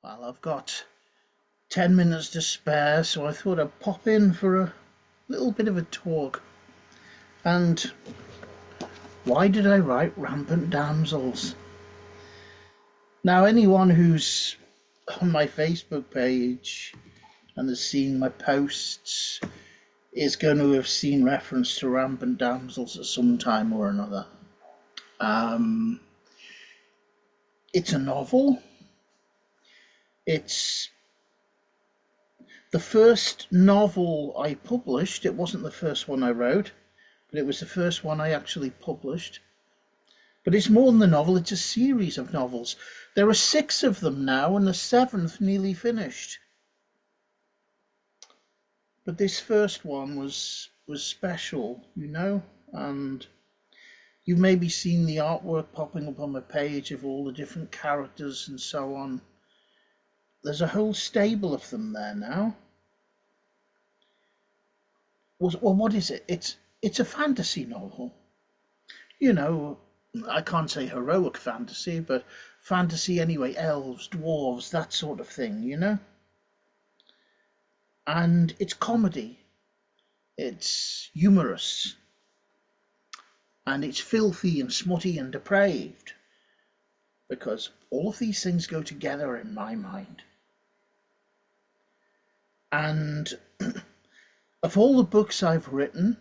Well, I've got 10 minutes to spare, so I thought I'd pop in for a little bit of a talk. And why did I write Rampant Damsels? Now, anyone who's on my Facebook page and has seen my posts is going to have seen reference to Rampant Damsels at some time or another. Um, it's a novel. It's the first novel I published. It wasn't the first one I wrote, but it was the first one I actually published. But it's more than a novel, it's a series of novels. There are 6 of them now, and the 7th nearly finished. But this first one was special, and you've maybe seen the artwork popping up on my page of all the different characters and so on. There's a whole stable of them there now. Well, what is it? It's a fantasy novel. I can't say heroic fantasy, but fantasy anyway, elves, dwarves, that sort of thing. And it's comedy, it's humorous, and it's filthy and smutty and depraved, because all of these things go together in my mind. And of all the books I've written,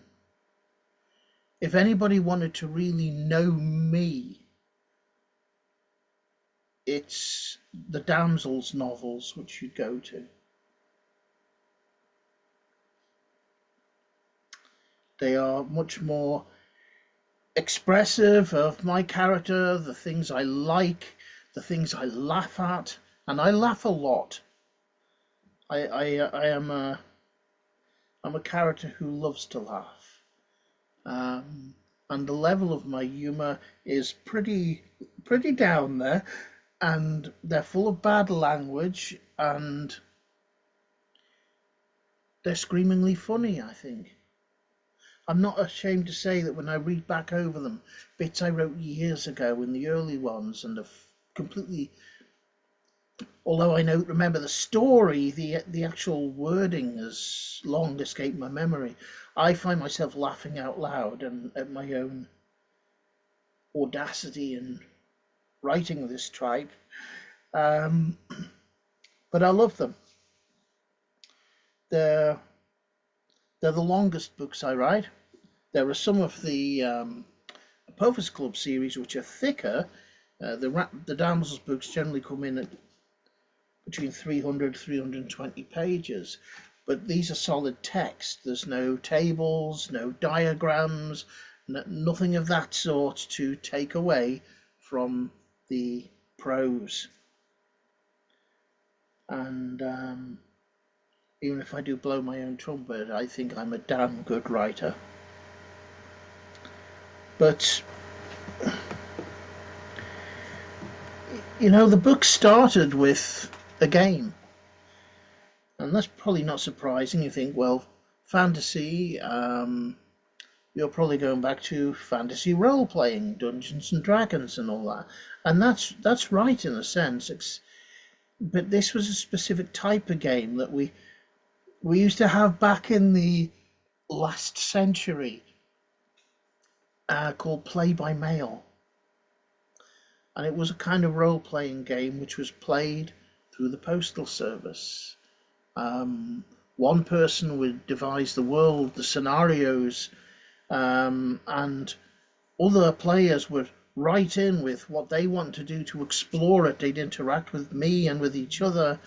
if anybody wanted to really know me, it's the Damsels novels which you'd go to. They are much more expressive of my character, the things I like, the things I laugh at, and I laugh a lot. I'm a character who loves to laugh. And the level of my humour is pretty down there, and they're full of bad language, and they're screamingly funny, I think. I'm not ashamed to say that when I read back over them, bits I wrote years ago in the early ones, and have completely, although I remember the story, the actual wording has long escaped my memory. I find myself laughing out loud and at my own audacity in writing this tribe. But I love them. They're the longest books I write. There are some of the Apophis Club series which are thicker. The Damsels books generally come in at between 300 320 pages, but these are solid text. There's no tables, no diagrams, nothing of that sort to take away from the prose. And even if I do blow my own trumpet, I think I'm a damn good writer. But the book started with a game, and that's probably not surprising. You think, well, fantasy, you're probably going back to fantasy role-playing, Dungeons and Dragons and all that, and that's right in a sense. But this was a specific type of game that we used to have back in the last century, called Play by Mail. And it was a kind of role-playing game which was played through the postal service. One person would devise the world, the scenarios, and other players would write in with what they want to do to explore it. They'd interact with me and with each other,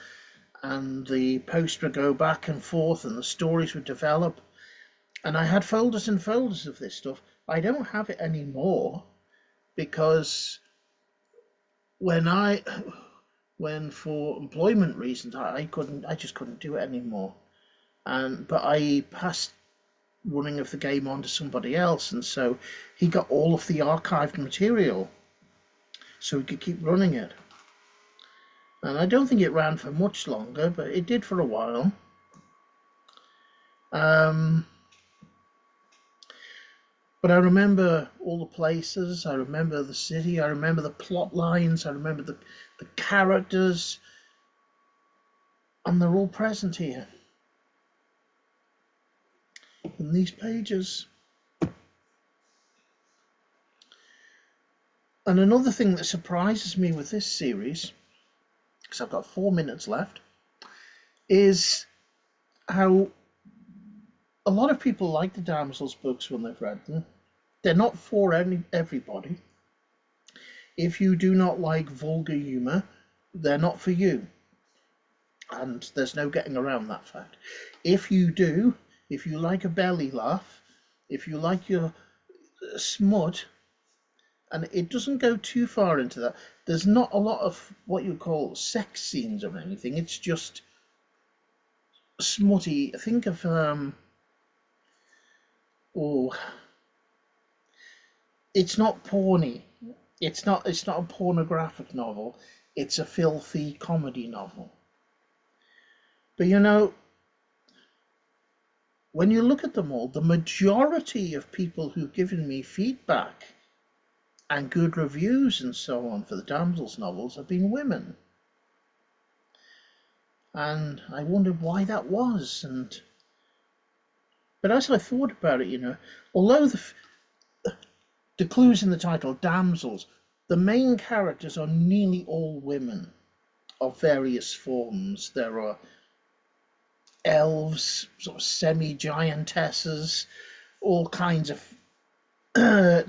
and the post would go back and forth, and the stories would develop. And I had folders and folders of this stuff. I don't have it anymore because when for employment reasons I just couldn't do it anymore. But I passed running of the game on to somebody else, and so he got all of the archived material so he could keep running it. And I don't think it ran for much longer, but it did for a while. But I remember all the places, I remember the city, I remember the plot lines, I remember the characters. And they're all present here in these pages. And another thing that surprises me with this series, because I've got 4 minutes left, is how a lot of people like the Damsels books when they've read them. They're not for everybody. If you do not like vulgar humour, they're not for you. And there's no getting around that fact. If you do, if you like a belly laugh, if you like your smut, and it doesn't go too far into that, there's not a lot of what you call sex scenes or anything, it's just smutty. Think of it's not porny. It's not a pornographic novel. It's a filthy comedy novel. But you know, when you look at them all, the majority of people who've given me feedback and good reviews and so on for the Damsels novels have been women. And I wondered why that was. But as I thought about it, you know, although the clues in the title, Damsels, the main characters are nearly all women of various forms. There are elves, sort of semi-giantesses, all kinds of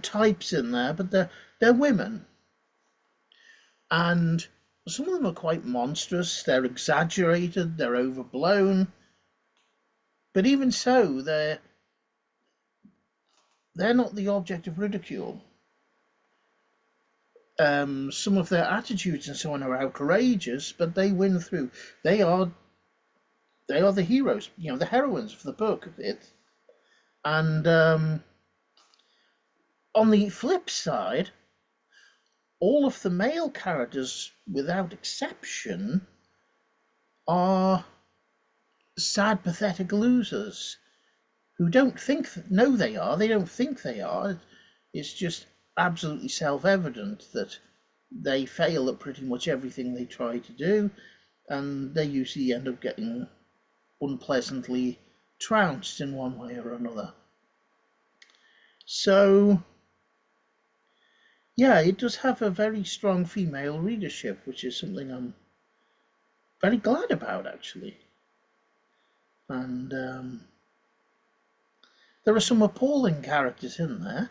types in there, but they're women. And some of them are quite monstrous, they're exaggerated, they're overblown. But even so, they're not the object of ridicule. Some of their attitudes and so on are outrageous, but they win through. They are the heroes, you know, the heroines of the book. And on the flip side, all of the male characters, without exception, are sad, pathetic losers who don't know they are. They don't think they are. It's just absolutely self-evident that they fail at pretty much everything they try to do, and they usually end up getting unpleasantly trounced in one way or another. So, yeah, it does have a very strong female readership, which is something I'm very glad about, actually. And there are some appalling characters in there,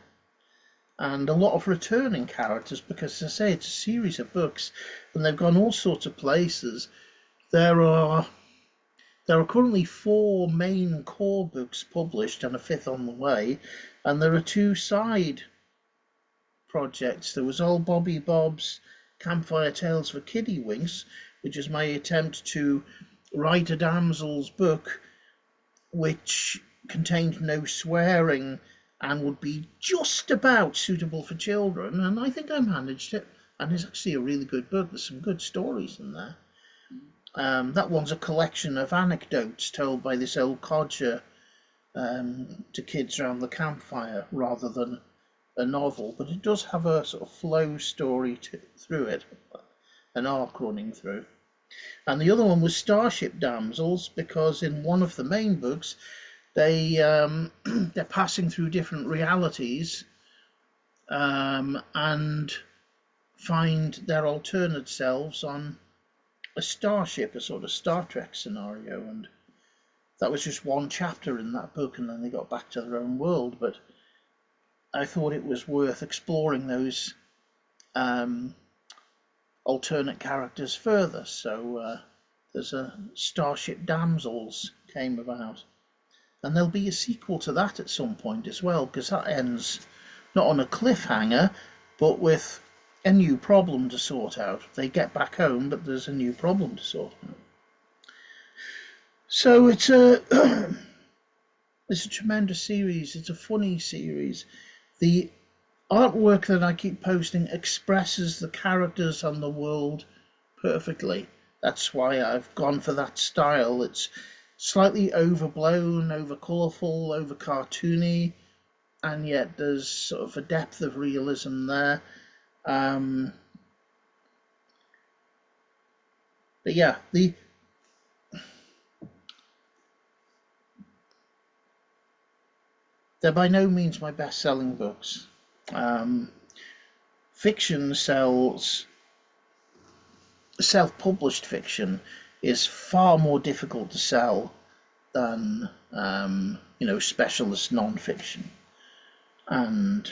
and a lot of returning characters, because, as I say, it's a series of books, and they've gone all sorts of places. There are currently 4 main core books published and a 5th on the way, and there are 2 side projects. There was Old Bobby Bob's Campfire Tales for Kiddywinks, which is my attempt to write a Damsels book which contained no swearing and would be just about suitable for children, and I think I managed it, and it's actually a really good book. There's some good stories in there. That one's a collection of anecdotes told by this old codger to kids around the campfire rather than a novel, but it does have a sort of flow story through it, an arc running through. And the other one was Starship Damsels, because in one of the main books they're passing through different realities and find their alternate selves on a starship, a sort of Star Trek scenario, and that was just one chapter in that book, and then they got back to their own world. But I thought it was worth exploring those alternate characters further, so there's a Starship Damsels came about, and there'll be a sequel to that at some point as well, because that ends not on a cliffhanger but with a new problem to sort out. They get back home, but there's a new problem to sort out. So it's a it's a tremendous series. It's a funny series. The artwork that I keep posting expresses the characters and the world perfectly. That's why I've gone for that style. It's slightly overblown, over colourful, over cartoony, and yet there's sort of a depth of realism there. But yeah, They're by no means my best-selling books. Fiction sells, self-published fiction is far more difficult to sell than specialist non-fiction, and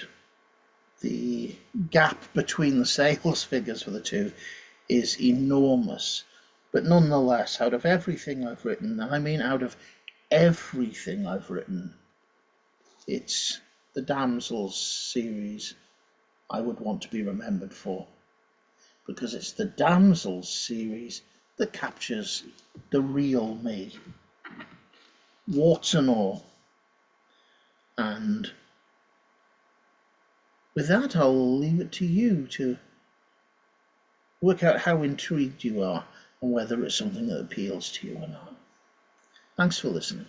the gap between the sales figures for the two is enormous. But nonetheless, out of everything I've written, and I mean out of everything I've written, it's the Damsels series I would want to be remembered for, because it's the Damsels series that captures the real me, warts and all. And with that, I'll leave it to you to work out how intrigued you are and whether it's something that appeals to you or not. Thanks for listening.